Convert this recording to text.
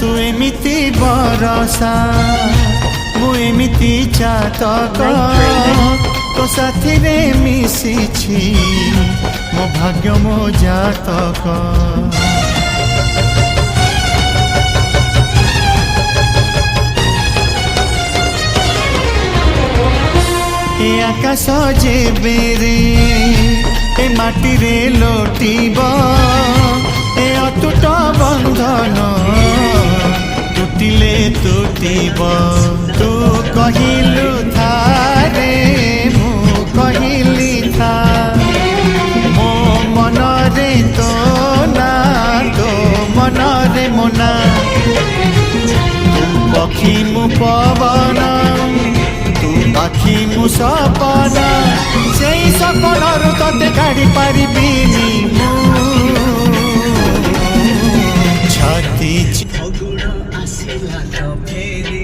तू एमिति बरसा मु एमिति चातक तो साथी रे मिशिछि मो भाग्य मो जातक ए आकाश जे बेरे ए माटी रे लोटिब ए अटूट बंधन टूटिले टूटिब तू कहिलु थारे मु कहिली था मो मन रे तो ना तो मन रे मोना तू पक्षी मु पवन तू आखि मु सपना से सपनार तते काढ़ी पारिबिनी छाती फगुण आसिला तो फेरी